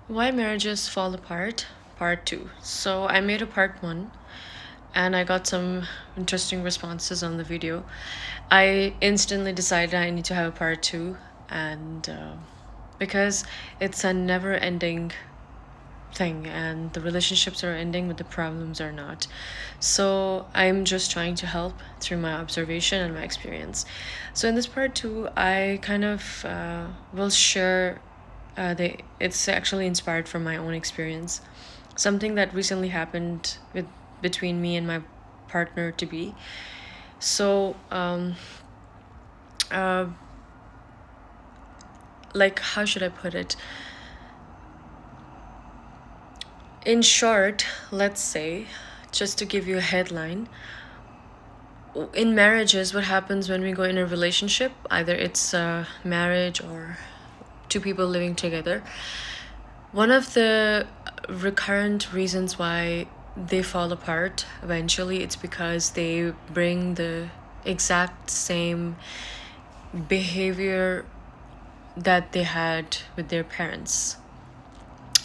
Why marriages fall apart, part 2. So I made a part 1 and I got some interesting responses on the video. I instantly decided I need to have a part 2, and because it's a never ending thing and the relationships are ending but the problems are not. So I'm just trying to help through my observation and my experience. So in this part 2, I kind of will share it's actually inspired from my own experience, something that recently happened between me and my partner to be. So uh, like, how should I put it? In short, let's say, just to give you a headline, in marriages, what happens when we go in a relationship, either it's a marriage or two people living together, one of the recurrent reasons why they fall apart eventually, it's because they bring the exact same behavior that they had with their parents,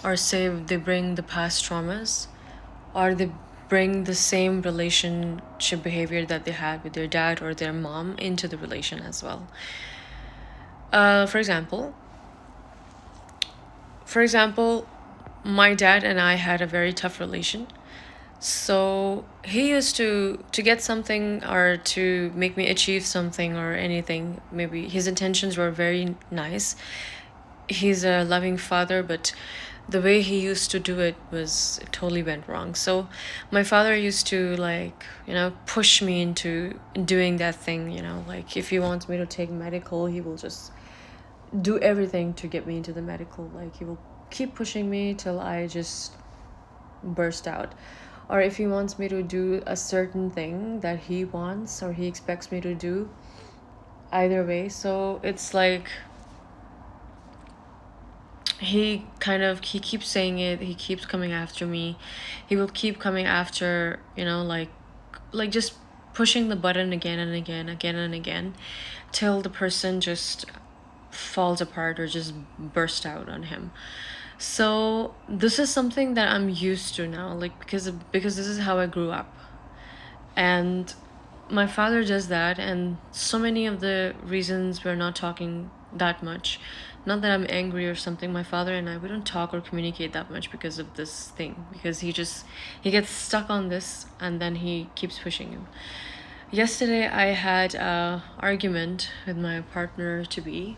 or say they bring the past traumas, or they bring the same relationship behavior that they had with their dad or their mom into the relation as well. For example, my dad and I had a very tough relation. So he used to get something or to make me achieve something or anything. Maybe his intentions were very nice. He's a loving father, but the way he used to do it was, it totally went wrong. So my father used to, like, push me into doing that thing, like if he wants me to take medical, he will just do everything to get me into the medical. Like, he will keep pushing me till I just burst out. Or if he wants me to do a certain thing that he wants or he expects me to do, either way. So it's like he keeps saying it, he keeps coming after me, he will keep coming after, like just pushing the button again and again till the person just falls apart or just burst out on him. So this is something that I'm used to now, like, because this is how I grew up. And my father does that, and so many of the reasons we're not talking that much, not that I'm angry or something, my father and I, we don't talk or communicate that much because of this thing, because he gets stuck on this and then he keeps pushing him. Yesterday I had a argument with my partner to be,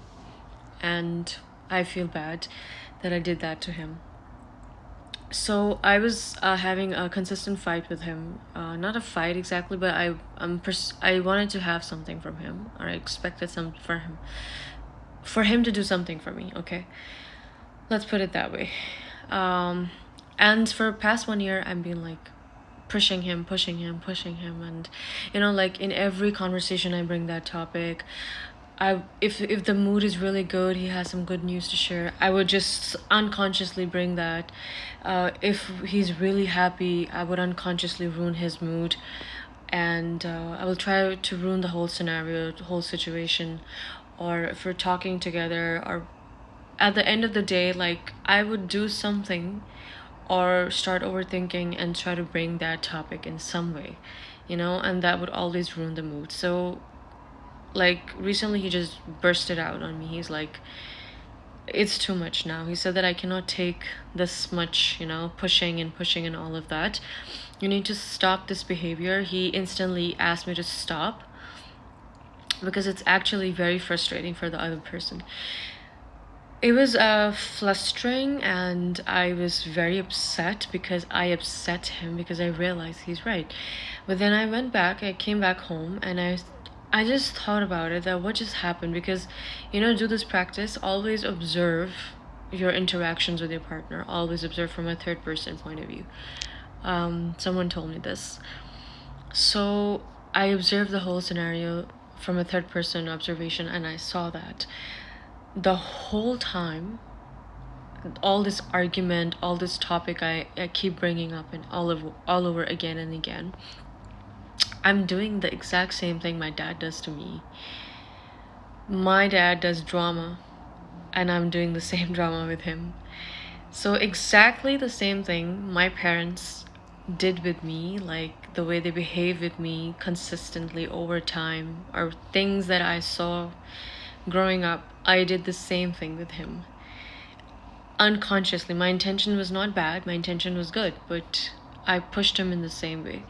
and I feel bad that I did that to him. So I was having a consistent fight with him. Not a fight exactly, but I wanted to have something from him, or I expected something for him to do something for me. Okay, let's put it that way. And for past 1 year, I've been like pushing him, and like in every conversation I bring that topic. If the mood is really good, he has some good news to share, I would just unconsciously bring that. If he's really happy, I would unconsciously ruin his mood, and I will try to ruin the whole scenario, the whole situation. Or if we're talking together, or at the end of the day, like, I would do something or start overthinking and try to bring that topic in some way, and that would always ruin the mood. So, like, recently he just bursted out on me. He's like, it's too much now. He said that I cannot take this much, pushing and all of that. You need to stop this behavior. He instantly asked me to stop because it's actually very frustrating for the other person. It was frustrating, and I was very upset because I upset him, because I realized he's right. But then I came back home, and I just thought about it, that what just happened, because do this practice, always observe your interactions with your partner, always observe from a third person point of view. Someone told me this. So I observed the whole scenario from a third person observation, and I saw that the whole time, all this argument, all this topic I keep bringing up and all over again and again, I'm doing the exact same thing my dad does to me. My dad does drama, and I'm doing the same drama with him. So exactly the same thing my parents did with me, like the way they behave with me consistently over time, or things that I saw growing up, I did the same thing with him. Unconsciously, my intention was not bad, my intention was good, but I pushed him in the same way.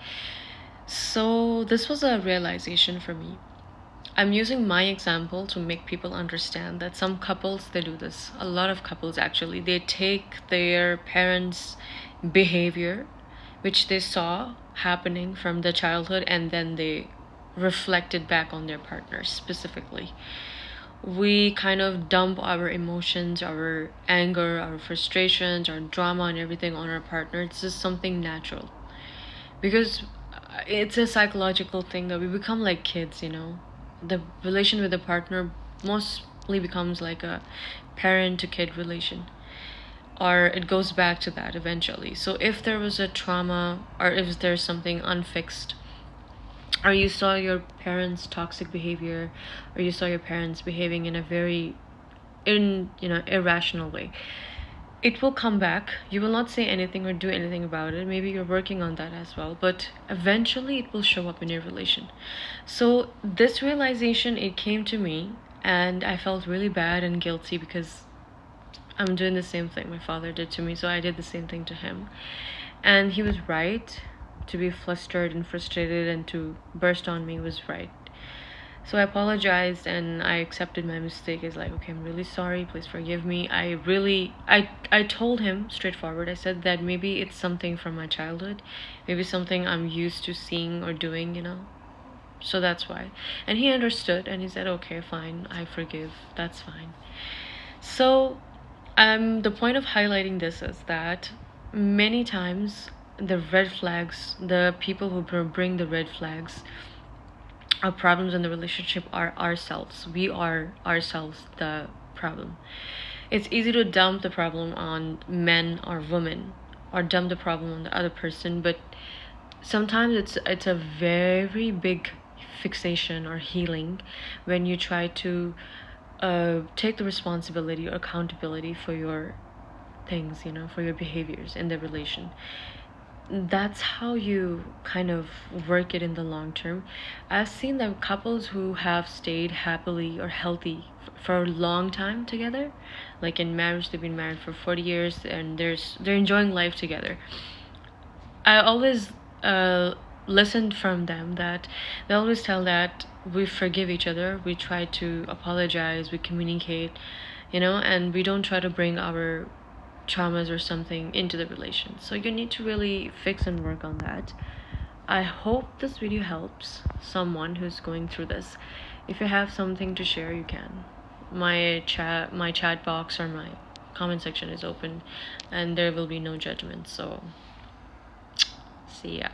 So this was a realization for me. I'm using my example to make people understand that some couples they do this. A lot of couples actually they take their parents' behavior, which they saw happening from the childhood, and then they reflect it back on their partners specifically. We kind of dump our emotions, our anger, our frustrations, our drama, and everything on our partner. It's just something natural because it's a psychological thing that we become like kids, you know. The relation with the partner mostly becomes like a parent to kid relation, or it goes back to that eventually. So if there was a trauma, or if there's something unfixed, or you saw your parents toxic behavior, or you saw your parents behaving in a very irrational way, it will come back. You will not say anything or do anything about it. Maybe you're working on that as well, but eventually it will show up in your relation. So this realization, it came to me, and I felt really bad and guilty because I'm doing the same thing my father did to me, so I did the same thing to him. And he was right. To be flustered and frustrated and to burst on me was right. So I apologized and I accepted my mistake. It's like, okay, I'm really sorry. Please forgive me. I told him straightforward. I said that maybe it's something from my childhood, maybe something I'm used to seeing or doing, you know. So that's why. And he understood and he said, okay, fine, I forgive. That's fine. So, the point of highlighting this is that many times the red flags, the people who bring the red flags, our problems in the relationship are ourselves. We are ourselves the problem. It's easy to dump the problem on men or women, or dump the problem on the other person, but sometimes it's a very big fixation or healing when you try to take the responsibility or accountability for your things, you know, for your behaviors in the relation. That's how you kind of work it in the long term. I've seen that couples who have stayed happily or healthy for a long time together, like in marriage, they've been married for 40 years and they're enjoying life together. I always listened from them that they always tell that we forgive each other, we try to apologize, we communicate, you know, and we don't try to bring our traumas or something into the relation. So you need to really fix and work on that. I hope this video helps someone who's going through this. If you have something to share, you can. My chat box or my comment section is open, and there will be no judgment. So see ya.